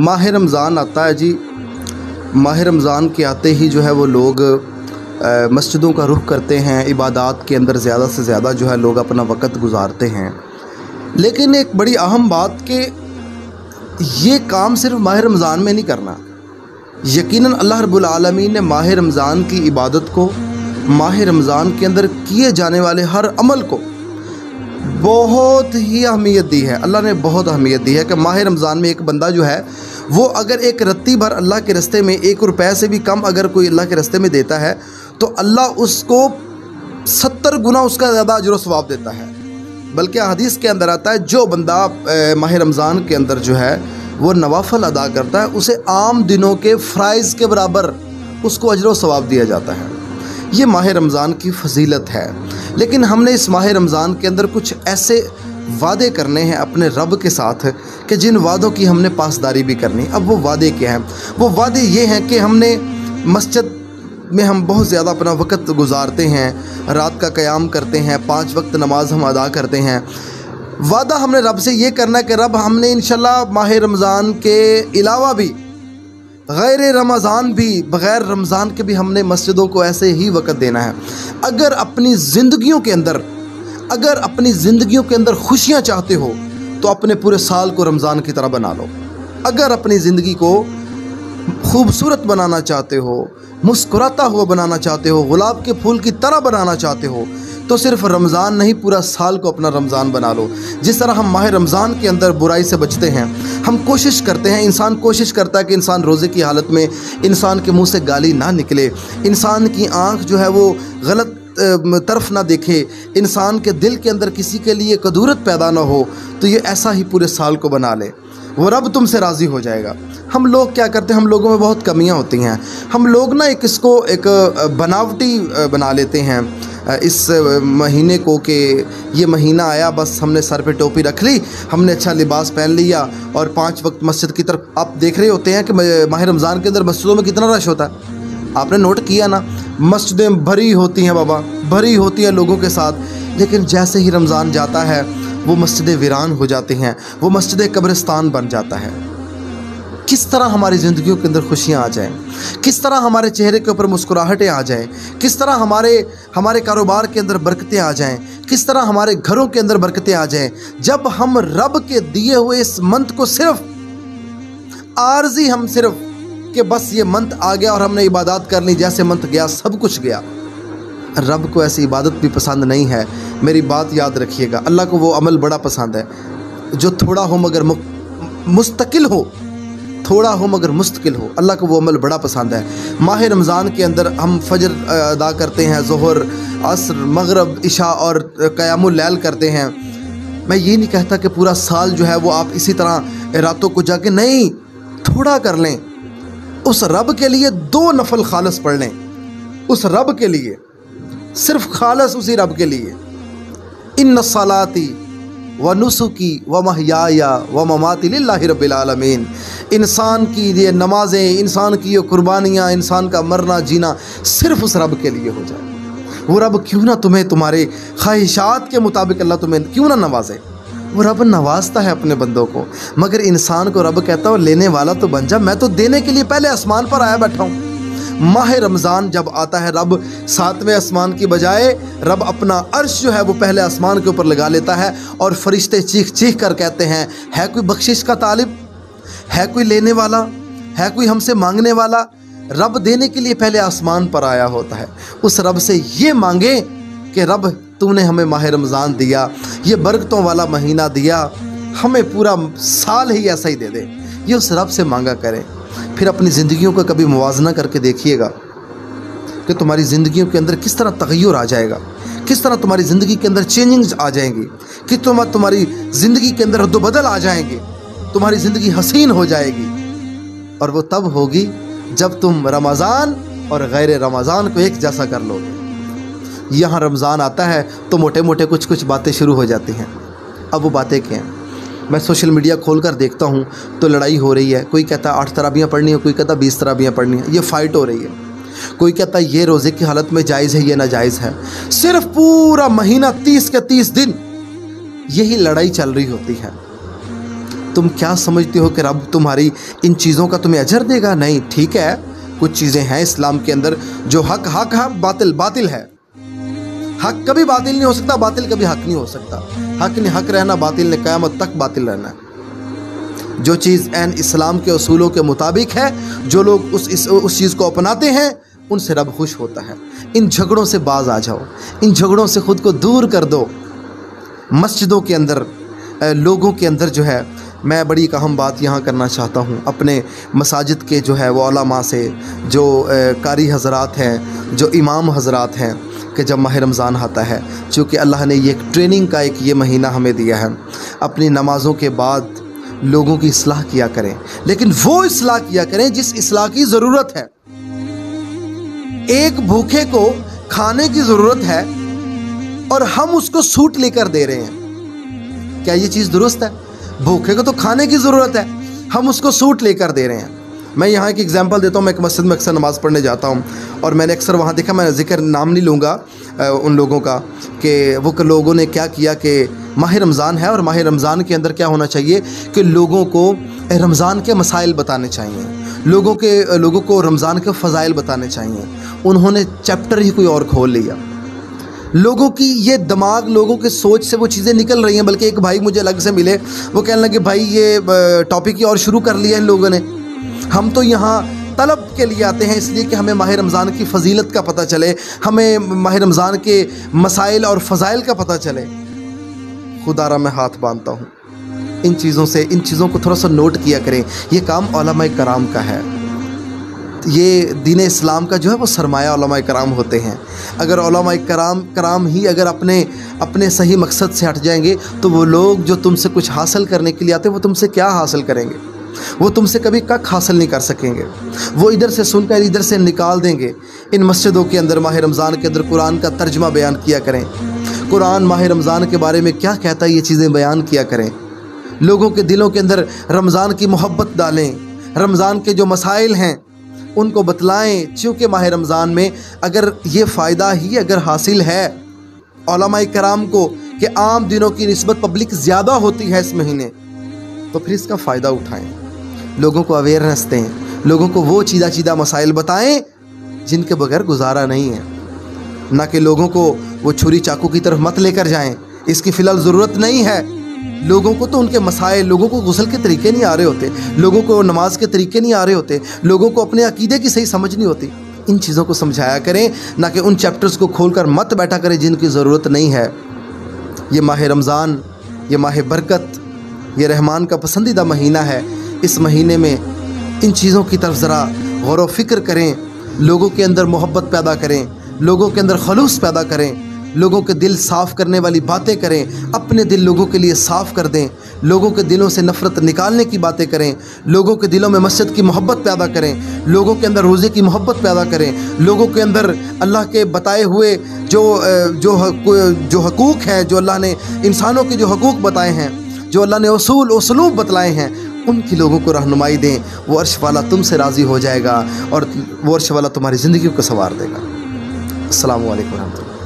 माह रमज़ान आता है जी। माह रमज़ान के आते ही जो है वो लोग मस्जिदों का रुख करते हैं, इबादत के अंदर ज़्यादा से ज़्यादा जो है लोग अपना वक़्त गुजारते हैं। लेकिन एक बड़ी अहम बात कि ये काम सिर्फ माह रमज़ान में नहीं करना। यकीनन अल्लाह रब्बुल आलमीन ने माह रमज़ान की इबादत को, माह रमज़ान के अंदर किए जाने वाले हर अमल को बहुत ही अहमियत दी है। अल्लाह ने बहुत अहमियत दी है कि माह रमज़ान में एक बंदा जो है वो अगर एक रत्ती भर अल्लाह के रस्ते में, 1 रुपये से भी कम अगर कोई अल्लाह के रस्ते में देता है तो अल्लाह उसको 70 गुना उसका ज़्यादा अजर व सवाब देता है। बल्कि हदीस के अंदर आता है जो बंदा माह रमज़ान के अंदर जो है वो नवाफल अदा करता है उसे आम दिनों के फ़राइज़ के बराबर उसको अजर व सवाब दिया जाता है। ये माह रमज़ान की फजीलत है। लेकिन हमने इस माह रमज़ान के अंदर कुछ ऐसे वादे करने हैं अपने रब के साथ कि जिन वादों की हमने पासदारी भी करनी। अब वो वादे क्या हैं? वो वादे ये हैं कि हमने मस्जिद में हम बहुत ज़्यादा अपना वक़्त गुजारते हैं, रात का क़याम करते हैं, 5 वक्त नमाज हम अदा करते हैं। वादा हमने रब से ये करना है कि रब हमने इंशाल्लाह माह रमज़ान के अलावा भी, गैर रमज़ान भी, बग़ैर रमज़ान के भी हमने मस्जिदों को ऐसे ही वक़्त देना है। अगर अपनी ज़िंदगियों के अंदर खुशियाँ चाहते हो तो अपने पूरे साल को रमज़ान की तरह बना लो। अगर अपनी ज़िंदगी को खूबसूरत बनाना चाहते हो, मुस्कुराता हुआ बनाना चाहते हो, गुलाब के फूल की तरह बनाना चाहते हो तो सिर्फ रमज़ान नहीं, पूरा साल को अपना रमज़ान बना लो। जिस तरह हम माह रमज़ान के अंदर बुराई से बचते हैं, हम कोशिश करते हैं, इंसान कोशिश करता है कि इंसान रोज़े की हालत में इंसान के मुंह से गाली ना निकले, इंसान की आँख जो है वो गलत तरफ ना देखे, इंसान के दिल के अंदर किसी के लिए कदूरत पैदा ना हो, तो ये ऐसा ही पूरे साल को बना ले, वो रब तुमसे राज़ी हो जाएगा। हम लोग क्या करते हैं, हम लोगों में बहुत कमियां होती हैं। हम लोग ना इसको एक बनावटी बना लेते हैं इस महीने को कि ये महीना आया, बस हमने सर पे टोपी रख ली, हमने अच्छा लिबास पहन लिया और 5 वक्त मस्जिद की तरफ। आप देख रहे होते हैं कि माह रमज़ान के अंदर मस्जिदों में कितना रश होता है। आपने नोट किया ना, मस्जिदें भरी होती हैं बाबा, भरी होती हैं लोगों के साथ। लेकिन जैसे ही रमज़ान जाता है वो मस्जिदें वीरान हो जाती हैं, वो मस्जिदें कब्रिस्तान बन जाता है। किस तरह हमारी ज़िंदगियों के अंदर खुशियाँ आ जाएं, किस तरह हमारे चेहरे के ऊपर मुस्कुराहटें आ जाएं, किस तरह हमारे कारोबार के अंदर बरकतें आ जाएं, किस तरह हमारे घरों के अंदर बरकतें आ जाएं, जब हम रब के दिए हुए इस मंथ को सिर्फ आर्जी, हम सिर्फ कि बस ये मंथ आ गया और हमने इबादत कर ली, जैसे मंथ गया सब कुछ गया। रब को ऐसी इबादत भी पसंद नहीं है। मेरी बात याद रखिएगा, अल्लाह को वो अमल बड़ा पसंद है जो थोड़ा हो मगर मुस्तकिल हो, थोड़ा हो मगर मुस्तकिल हो। अल्लाह को वो अमल बड़ा पसंद है। माह रमज़ान के अंदर हम फजर अदा करते हैं, ज़ोहर, असर, मगरब, इशा और क़यामुल लैल करते हैं। मैं ये नहीं कहता कि पूरा साल जो है वो आप इसी तरह रातों को जाके, नहीं, थोड़ा कर लें। उस रब के लिए 2 नफल खालस पढ़ लें, उस रब के लिए, सिर्फ खालस उसी रब के लिए। इन्ना सलाती व नुसुकी व महयाया व ममाती लिल्लाहि रब्बिल आलमीन। इंसान की ये नमाज़ें, इंसान की ये कुर्बानियाँ, इंसान का मरना जीना सिर्फ उस रब के लिए हो जाए। वो रब क्यों ना तुम्हें तुम्हारे ख्वाहिशात के मुताबिक अल्लाह तुम्हें क्यों ना नवाजे। वो रब नवाजता है अपने बंदों को, मगर इंसान को रब कहता है लेने वाला तो बन जा, मैं तो देने के लिए पहले आसमान पर आया बैठा हूँ। माह रमज़ान जब आता है, रब 7वें आसमान की बजाय रब अपना अर्श जो है वो पहले आसमान के ऊपर लगा लेता है और फरिश्ते चीख चीख कर कहते हैं, है कोई बख्शिश का तालिब, है कोई लेने वाला, है कोई हमसे मांगने वाला। रब देने के लिए पहले आसमान पर आया होता है। उस रब से ये मांगे कि रब तूने हमें माह रमज़ान दिया, ये बरकतों वाला महीना दिया, हमें पूरा साल ही ऐसा ही दे दे। ये उस रब से मांगा करें। फिर अपनी ज़िंदगियों का कभी मुवाजना करके देखिएगा कि तुम्हारी ज़िंदगियों के अंदर किस तरह तग़य्युर आ जाएगा, किस तरह तुम्हारी ज़िंदगी के अंदर चेंजिंग्स आ जाएंगी, कि तुम्हारी ज़िंदगी के अंदर रद्द-बदल आ जाएंगे, तुम्हारी ज़िंदगी हसीन हो जाएगी। और वो तब होगी जब तुम रमज़ान और गैर रमज़ान को एक जैसा कर लोगे। यहाँ रमज़ान आता है तो मोटे मोटे कुछ बातें शुरू हो जाती हैं। अब वो बातें क्या हैं? मैं सोशल मीडिया खोल कर देखता हूँ तो लड़ाई हो रही है। कोई कहता है 8 तराबियाँ पढ़नी है, कोई कहता है 20 तराबियाँ पढ़नी है। ये फ़ाइट हो रही है। कोई कहता है ये रोज़े की हालत में जायज़ है, ये नाजायज़ है। सिर्फ पूरा महीना 30 के 30 दिन यही लड़ाई चल रही होती है। तुम क्या समझते हो कि रब तुम्हारी इन चीज़ों का तुम्हें अजर देगा? नहीं, ठीक है, कुछ चीज़ें हैं इस्लाम के अंदर जो हक हक है, बातिल बातिल है। हक कभी बातिल नहीं हो सकता, बातिल कभी हक नहीं हो सकता। हक ने हक रहना, बातिल ने क़यामत तक बातिल रहना है। जो चीज़ ऐन इस्लाम के उसूलों के मुताबिक है, जो लोग उस चीज़ को अपनाते हैं, उनसे रब खुश होता है। इन झगड़ों से बाज आ जाओ, इन झगड़ों से ख़ुद को दूर कर दो। मस्जिदों के अंदर लोगों के अंदर जो है, मैं बड़ी एक अहम बात यहाँ करना चाहता हूँ अपने मसाजिद के जो है वो उलमा से, जो कारी हज़रात हैं, जो इमाम हज़रात हैं, कि जब माह रमज़ान आता है, चूँकि अल्लाह ने ये ट्रेनिंग का एक ये महीना हमें दिया है, अपनी नमाज़ों के बाद लोगों की इस्लाह किया करें, लेकिन वो इस्लाह किया करें जिस इस्लाह की ज़रूरत है। एक भूखे को खाने की ज़रूरत है और हम उसको सूट लेकर दे रहे हैं, क्या ये चीज़ दुरुस्त है? भूखे को तो खाने की ज़रूरत है, हम उसको सूट लेकर दे रहे हैं। मैं यहाँ एक एग्जांपल देता हूँ। मैं एक मस्जिद में अक्सर नमाज़ पढ़ने जाता हूँ और मैंने अक्सर वहाँ देखा, मैं ज़िक्र नाम नहीं लूँगा उन लोगों का, कि वो लोगों ने क्या किया कि माह रमज़ान है और माह रमज़ान के अंदर क्या होना चाहिए कि लोगों को रमज़ान के मसाइल बताने चाहिए, लोगों को रमज़ान के फ़ज़ाइल बताने चाहिए। उन्होंने चैप्टर ही कोई और खोल लिया। लोगों की ये दिमाग, लोगों के सोच से वो चीज़ें निकल रही हैं। बल्कि एक भाई मुझे अलग से मिले, वो कहने लगे भाई ये टॉपिक ही और शुरू कर लिया इन लोगों ने, हम तो यहाँ तलब के लिए आते हैं इसलिए कि हमें माह रमज़ान की फ़जीलत का पता चले, हमें माह रमज़ान के मसाइल और फ़ज़ाइल का पता चले। खुदारा मैं हाथ बांधता हूँ, इन चीज़ों को थोड़ा सा नोट किया करें। ये काम उलमाए कराम का है, ये दीन इस्लाम का जो है वो सरमाया उलमाए कराम होते हैं। अगर उलमाए कराम ही अगर अपने सही मकसद से हट जाएंगे तो वो लोग जो तुमसे कुछ हासिल करने के लिए आते हैं वो तुमसे क्या हासिल करेंगे? वो तुमसे कभी कख हासिल नहीं कर सकेंगे। वो इधर से सुनकर इधर से निकाल देंगे। इन मस्जिदों के अंदर माह रमज़ान के अंदर कुरान का तर्जमा बयान किया करें, कुरान माह रमज़ान के बारे में क्या कहता है ये चीज़ें बयान किया करें। लोगों के दिलों के अंदर रमज़ान की मोहब्बत डालें, रमज़ान के जो मसाइल हैं उनको बतलाएं। चूँकि माह रमज़ान में अगर ये फ़ायदा ही अगर हासिल है उलमाए कराम को कि आम दिनों की निस्बत पब्लिक ज़्यादा होती है इस महीने, तो फिर इसका फ़ायदा उठाएं, लोगों को अवेयरनेस दें, लोगों को वो चीदा मसाइल बताएं जिनके बगैर गुजारा नहीं है। ना कि लोगों को वो छुरी चाकू की तरफ मत लेकर जाएं, इसकी फ़िलहाल ज़रूरत नहीं है। लोगों को तो उनके मसाइल, लोगों को गुस्ल के तरीके नहीं आ रहे होते, लोगों को नमाज के तरीके नहीं आ रहे होते, लोगों को अपने अकीदे की सही समझ नहीं होती। इन चीज़ों को समझाया करें, ना कि उन चैप्टर्स को खोलकर मत बैठा करें जिनकी ज़रूरत नहीं है। ये माह रमज़ान, ये माह बरकत, ये रहमान का पसंदीदा महीना है। इस महीने में इन चीज़ों की तरफ ज़रा गौर व फिक्र करें, लोगों के अंदर मोहब्बत पैदा करें, लोगों के अंदर खलूस पैदा करें, लोगों के दिल साफ़ करने वाली बातें करें, अपने दिल लोगों के लिए साफ़ कर दें, लोगों के दिलों से नफ़रत निकालने की बातें करें, लोगों के दिलों में मस्जिद की मोहब्बत पैदा करें, लोगों के अंदर रोज़े की मोहब्बत पैदा करें, लोगों के अंदर अल्लाह के बताए हुए जो हकूक़ हैं, जो अल्लाह ने इंसानों के जो हकूक़ बताए हैं, जो अल्लाह ने उसलूब बतलाए हैं, उनकी लोगों को रहनुमाई दें। वो अर्श वाला तुमसे राज़ी हो जाएगा और वो अर्श वाला तुम्हारी ज़िंदगी को संवार देगा। अस्सलामु अलैकुम रहमतुल्लाह।